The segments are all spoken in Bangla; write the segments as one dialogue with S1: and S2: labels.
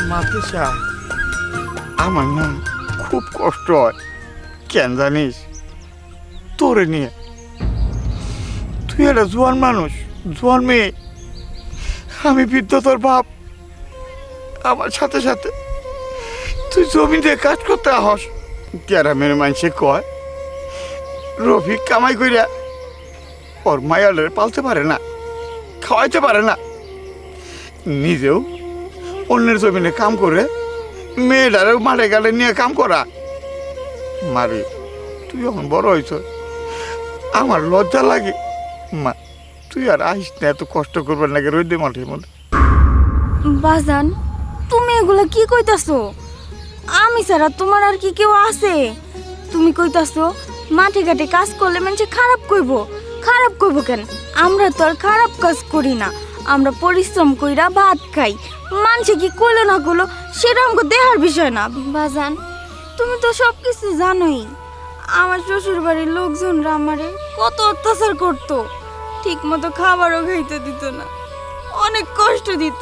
S1: মাতিসা আমার না খুব কষ্ট হয় কেন জানিস তোরে নিয়ে তুই একটা জোয়ান মানুষ জোয়ান মেয়ে আমি বৃদ্ধ তোর বাপ আমার সাথে সাথে তুই জমি দিয়ে কাজ করতে আহস গ্রামের মানুষে কয় রফিক কামাই কইরা ওর মায়ালের পালতে পারে না খাওয়াইতে পারে না নিজেও অন্যের জমিনে কাম করে মেয়েটারও মাঠে গালে নিয়ে কাম করা মারে তুই এখন বড় হয়েছ আমার লজ্জা লাগে মা তুই আর আসিস না এত কষ্ট করবার নাকি রোদে মাঠের মধ্যে
S2: বাজান তুমি এগুলা কি কইতাছো আমি ছাড়া তোমার আর কি কেউ আছে তুমি কইতাছো মাঠে ঘাটে কাজ করলে মানুষে খারাপ কইব কেন আমরা তো আর খারাপ কাজ করি না আমরা পরিশ্রম কইরা ভাত খাই মানুষে কি কইলো না কইলো সেটা আমাকে দেখার বিষয় না বাজান তুমি তো সব কিছু জানোই আমার শ্বশুর বাড়ির লোকজনরা আমারে কত অত্যাচার করতো ঠিক মতো খাবারও খাইতে দিত না অনেক কষ্ট দিত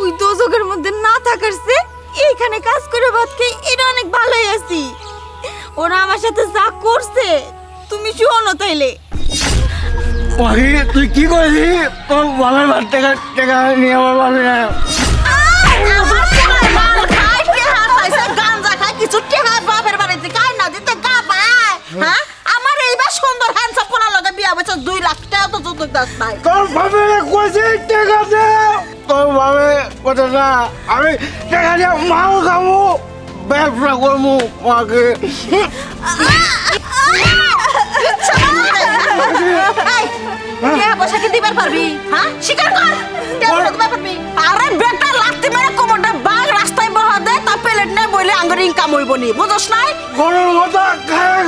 S2: ওই দোজকের মধ্যে না থাকার চেয়ে এইখানে কাজ করে ভাত খাই এটা অনেক ভালোই আছি ওরা আমার সাথে যা করছে তুমি শুনো তাইলে
S3: মাহি তুই কি করলি তোর বাবার ভাত টাকা নিয়ে আমার বাবা
S4: আমার ছেলে মাল খায় টেহা পাইছে গাঞ্জা খায় কিছু টেহা বাপের বাড়িতে খায় না দিতে গা পায় হ্যাঁ আমার এইবার সুন্দর হ্যান্ডসাম পোলা লগে বিয়া বছর 2 লাখ টাকা তো যৌতুক দাস নাই
S3: তোর বাবা কইছে টাকা দে তোর বাবা কথা না আমি টাকা দিয়ে মাল খাবো ব্যবসা করবো মাকে
S4: টেহা পয়সা কি দিবার পারবি হ্যাঁ স্বীকার কর টেহা পয়সা দিবার পারবি আরে বেটা লাত্তি মেরে কোমরটা বাঘ রাস্তায় বহা দে তা প্লেট নাই বইলে আঙ্গুর ইনকাম হইব নি বুঝছ নাই
S3: গরুর মতো খাই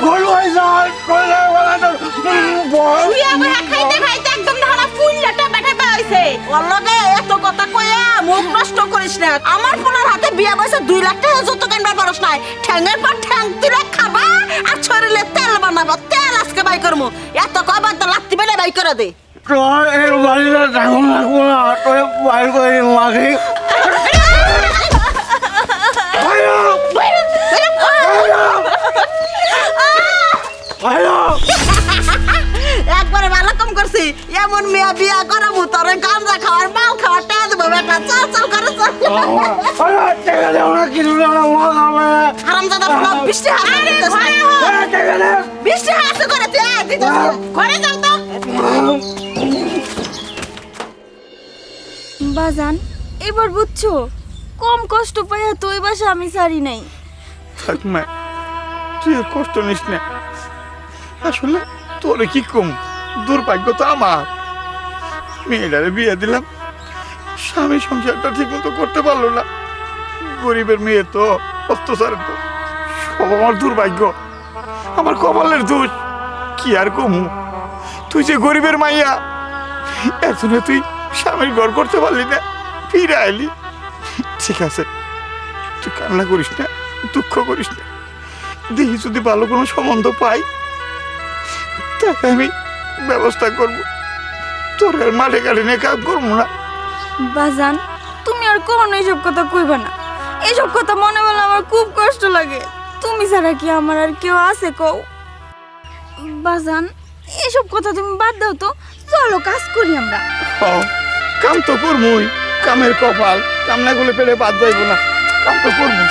S3: গরু হয়ে যায় কইলে বলা তো
S4: তুই আবার খাইতে খাইতে একদম ধারা ফুলটা বেটা পাইছে ওর এত কথা কইয়া মুখ নষ্ট করিস না আমার পোলার হাতে বিয়া বয়সে 2 লাখ টাকা যত কিনবার পারস নাই ঠ্যাঙ্গের পর ঠ্যাং তুলে খাবা আর শরীরে তেল বানাবো তেল আজকে বাই করমু এত কবার তো লাত্তি বেলে বাই করে দে
S3: তোর এই বাড়িটা ঢাকুন রাখবো না তোর বাইর করে মাকে
S4: একবারে ভালো কম করছি এমন মেয়া বিয়া করাবো তোর গাঞ্জা খাওয়ার মাল খাওয়ার টাকা দেবো বেটা চল চল করে চল
S3: টাকা দেবো না কিছু দেবো না মা খাবে
S4: হারামজাদা সব বৃষ্টি হাসে বৃষ্টি হাসে করে তুই দিতে ঘরে যাও তো
S2: বাজান এবার বুঝছো কম কষ্ট পাইয়া তো এই বাসা আমি ছাড়ি নাই
S1: থাক মা তুই আর কষ্ট নিস না আসলে তোরে কি কম দুর্ভাগ্য তো আমার মেয়েটারে বিয়ে দিলাম স্বামী সংসারটা ঠিক মতো করতে পারলো না গরিবের মেয়ে তো অত্যাচারের তো সব আমার দুর্ভাগ্য আমার কপালের দোষ কি আর কমু তুই যে গরিবের মাইয়া এতনে তুই স্বামীর ঘর করতে পারলি না ফিরে আইলি ঠিক আছে তুই কান্না করিস না দুঃখ করিস না দেখি যদি ভালো কোনো সম্বন্ধ পাই তাকে আমি ব্যবস্থা করবো তোর আর মাঠে গাড়ি নিয়ে কাজ করবো না
S2: বাজান তুমি আর কখনো এইসব কথা কইবা না এইসব কথা মনে বলে আমার খুব কষ্ট লাগে তুমি ছাড়া কি আমার আর কেউ আছে কও বাজান এসব কথা তুমি বাদ দাও তো চলো কাজ করি আমরা
S1: কাম তো করবই কামের কপাল কাম না করলে পেলে বাদ যাইব না কাম তো করবো